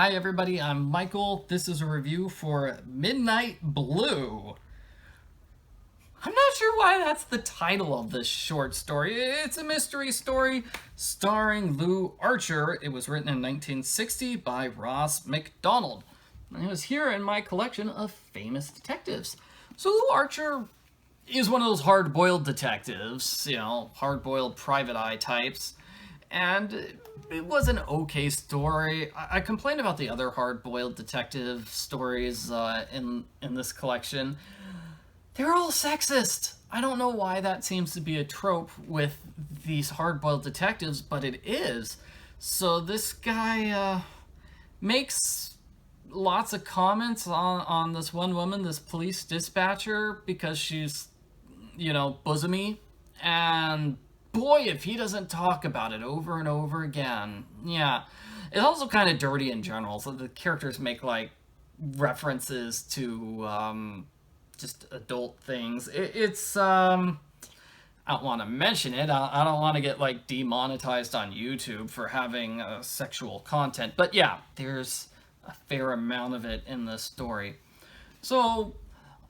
Hi everybody, I'm Michael. This is a review for Midnight Blue. I'm not sure why that's the title of this short story. It's a mystery story starring Lew Archer. It was written in 1960 by Ross MacDonald. And it was here in my collection of famous detectives. So Lew Archer is one of those hard-boiled detectives, hard-boiled private eye types. And it was an okay story. I complain about the other hard-boiled detective stories in this collection. They're all sexist. I don't know why that seems to be a trope with these hard-boiled detectives, but it is. So this guy makes lots of comments on this one woman, this police dispatcher, because she's, bosomy. And boy, if he doesn't talk about it over and over again. Yeah. It's also kind of dirty in general, so the characters make, references to, just adult things. I don't want to mention it. I don't want to get, demonetized on YouTube for having sexual content. But yeah, there's a fair amount of it in this story. So,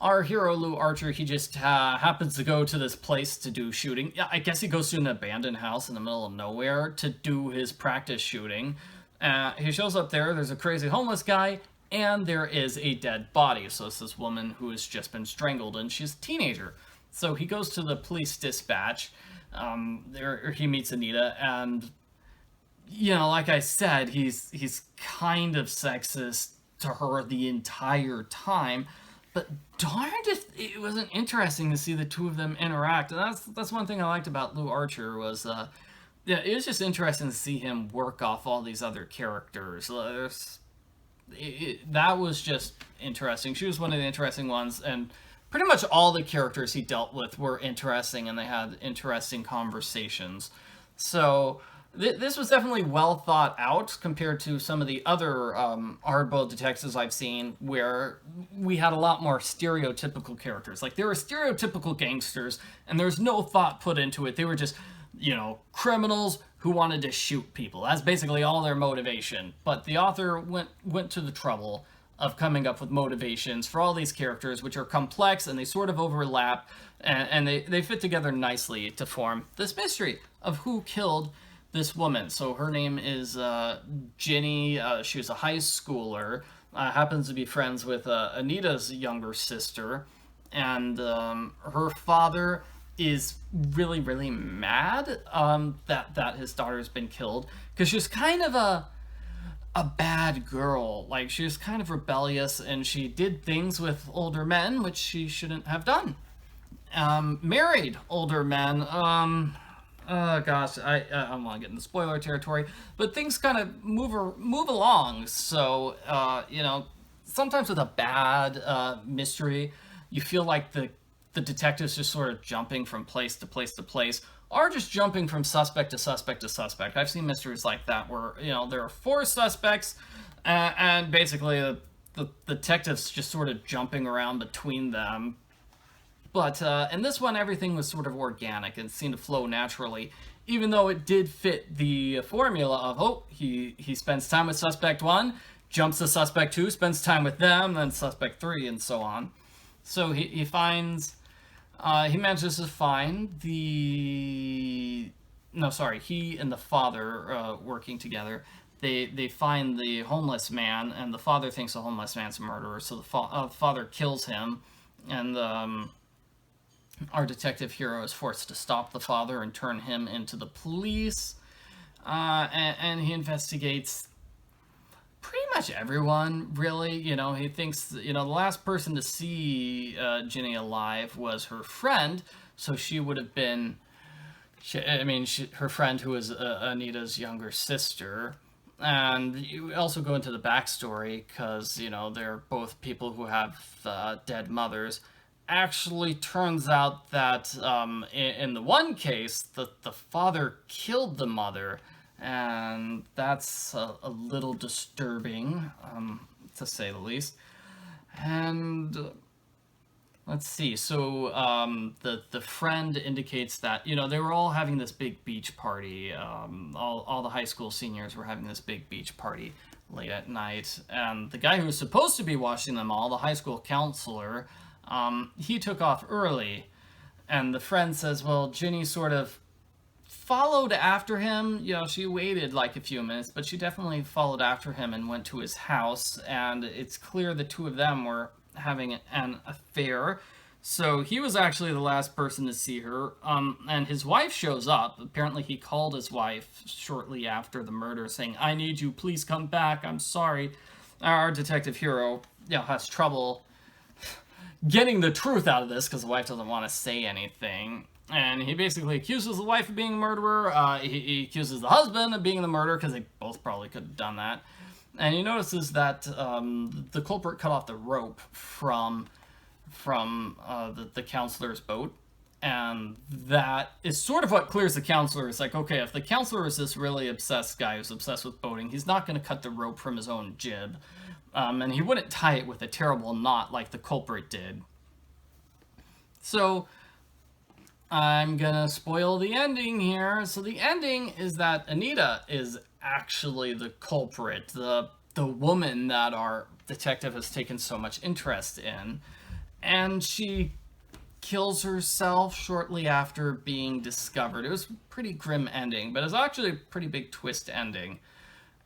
our hero, Lew Archer, he just happens to go to this place to do shooting. Yeah, I guess he goes to an abandoned house in the middle of nowhere to do his practice shooting. He shows up there, there's a crazy homeless guy, and there is a dead body. So it's this woman who has just been strangled, and she's a teenager. So he goes to the police dispatch. There he meets Anita, and like I said, he's kind of sexist to her the entire time. But darned if it wasn't interesting to see the two of them interact. And that's one thing I liked about Lew Archer was, it was just interesting to see him work off all these other characters. That was just interesting. She was one of the interesting ones, and pretty much all the characters he dealt with were interesting, and they had interesting conversations. So this was definitely well thought out compared to some of the other hardboiled detectives I've seen, where we had a lot more stereotypical characters. Like, there were stereotypical gangsters, and there's no thought put into it. They were just, criminals who wanted to shoot people. That's basically all their motivation. But the author went to the trouble of coming up with motivations for all these characters, which are complex and they sort of overlap, and they fit together nicely to form this mystery of who killed this woman. So her name is Ginny. She was a high schooler, happens to be friends with Anita's younger sister, and her father is really, really mad that his daughter's been killed, because she's kind of a bad girl. Like, she was kind of rebellious, and she did things with older men which she shouldn't have done. Married older men. Oh gosh, I don't want to get into spoiler territory, but things kind of move along. So sometimes with a bad mystery, you feel like the detectives just sort of jumping from place to place to place, or just jumping from suspect to suspect to suspect. I've seen mysteries like that where there are four suspects, and basically the detectives just sort of jumping around between them. But in this one, everything was sort of organic and seemed to flow naturally, even though it did fit the formula of, he spends time with suspect 1, jumps to suspect 2, spends time with them, then suspect 3, and so on. So he manages to find he and the father, working together, they find the homeless man, and the father thinks the homeless man's a murderer, so the father kills him, and our detective hero is forced to stop the father and turn him into the police, and he investigates pretty much everyone, really. He thinks, the last person to see Ginny alive was her friend, so she would have been, her friend who was Anita's younger sister. And you also go into the backstory, because, they're both people who have dead mothers. Actually turns out that in the one case, the father killed the mother, and that's a little disturbing, to say the least. And let's see. So the friend indicates that they were all having this big beach party. All the high school seniors were having this big beach party late at night. And the guy who was supposed to be watching them all, the high school counselor, he took off early. And the friend says, well, Ginny sort of followed after him. You know, she waited like a few minutes, but she definitely followed after him and went to his house. And it's clear the two of them were having an affair. So he was actually the last person to see her. And his wife shows up. Apparently he called his wife shortly after the murder saying, I need you, please come back, I'm sorry. Our detective hero, has trouble getting the truth out of this because the wife doesn't want to say anything. And he basically accuses the wife of being a murderer. He accuses the husband of being the murderer because they both probably could have done that. And he notices that the culprit cut off the rope from the counselor's boat. And that is sort of what clears the counselor. It's like, okay, if the counselor is this really obsessed guy who's obsessed with boating, he's not going to cut the rope from his own jib. And he wouldn't tie it with a terrible knot like the culprit did. So I'm gonna spoil the ending here. So the ending is that Anita is actually the culprit, the woman that our detective has taken so much interest in. And she kills herself shortly after being discovered. It was a pretty grim ending, but it was actually a pretty big twist ending.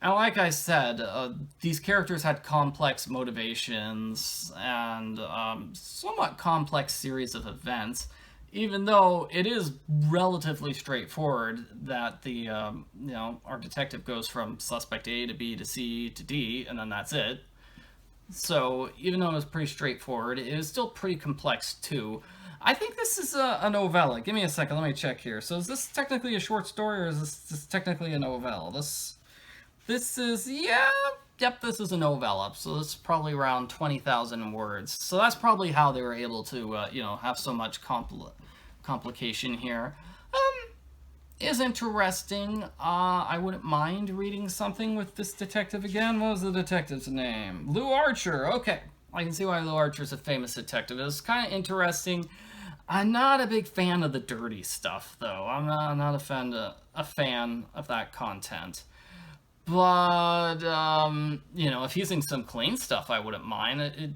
And like I said, these characters had complex motivations and somewhat complex series of events, even though it is relatively straightforward that the, our detective goes from suspect A to B to C to D, and then that's it. So even though it was pretty straightforward, it is still pretty complex too. I think this is a novella. Give me a second, let me check here. So is this technically a short story, or is this technically a novella? This is, this is a novella, so this is probably around 20,000 words. So that's probably how they were able to, have so much complication here. Is interesting. I wouldn't mind reading something with this detective again. What was the detective's name? Lew Archer. Okay, I can see why Lew Archer's a famous detective. It was kind of interesting. I'm not a big fan of the dirty stuff, though. I'm not a fan of that content. But, if he's in some clean stuff, I wouldn't mind.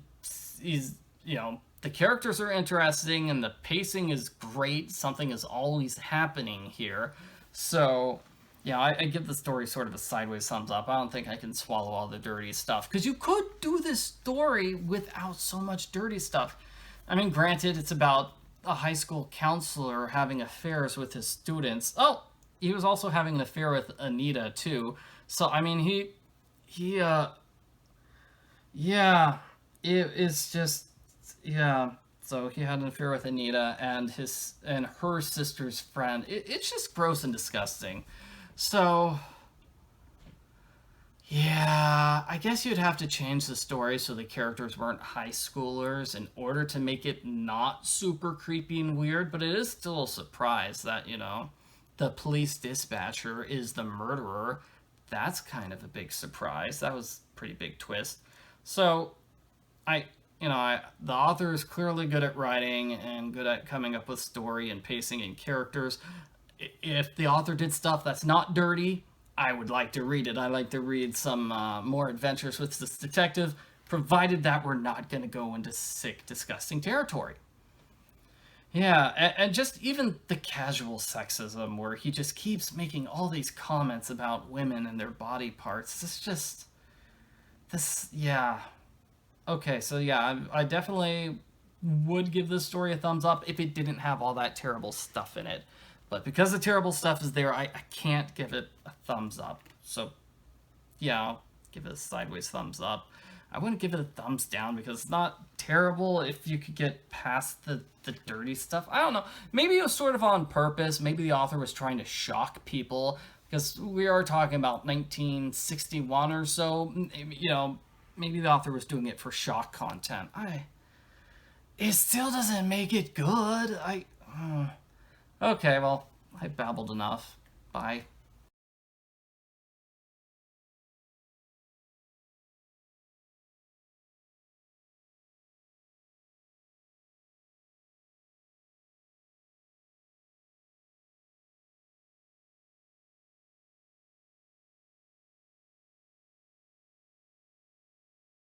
The characters are interesting and the pacing is great. Something is always happening here. So, I give the story sort of a sideways thumbs up. I don't think I can swallow all the dirty stuff. Because you could do this story without so much dirty stuff. I mean, granted, it's about a high school counselor having affairs with his students. Oh, he was also having an affair with Anita, too. So, I mean, it's just, so he had an affair with Anita and her sister's friend. It's just gross and disgusting. So, I guess you'd have to change the story so the characters weren't high schoolers in order to make it not super creepy and weird, but it is still a surprise that, the police dispatcher is the murderer. That's kind of a big surprise. That was a pretty big twist. So, the author is clearly good at writing and good at coming up with story and pacing and characters. If the author did stuff that's not dirty, I would like to read it. I like to read some more adventures with this detective, provided that we're not going to go into sick, disgusting territory. Yeah, and just even the casual sexism where he just keeps making all these comments about women and their body parts. Okay, so I definitely would give this story a thumbs up if it didn't have all that terrible stuff in it. But because the terrible stuff is there, I can't give it a thumbs up. So, I'll give it a sideways thumbs up. I wouldn't give it a thumbs down because it's not terrible if you could get past the dirty stuff. I don't know. Maybe it was sort of on purpose. Maybe the author was trying to shock people because we are talking about 1961 or so. Maybe the author was doing it for shock content. It still doesn't make it good. Okay, well, I babbled enough. Bye.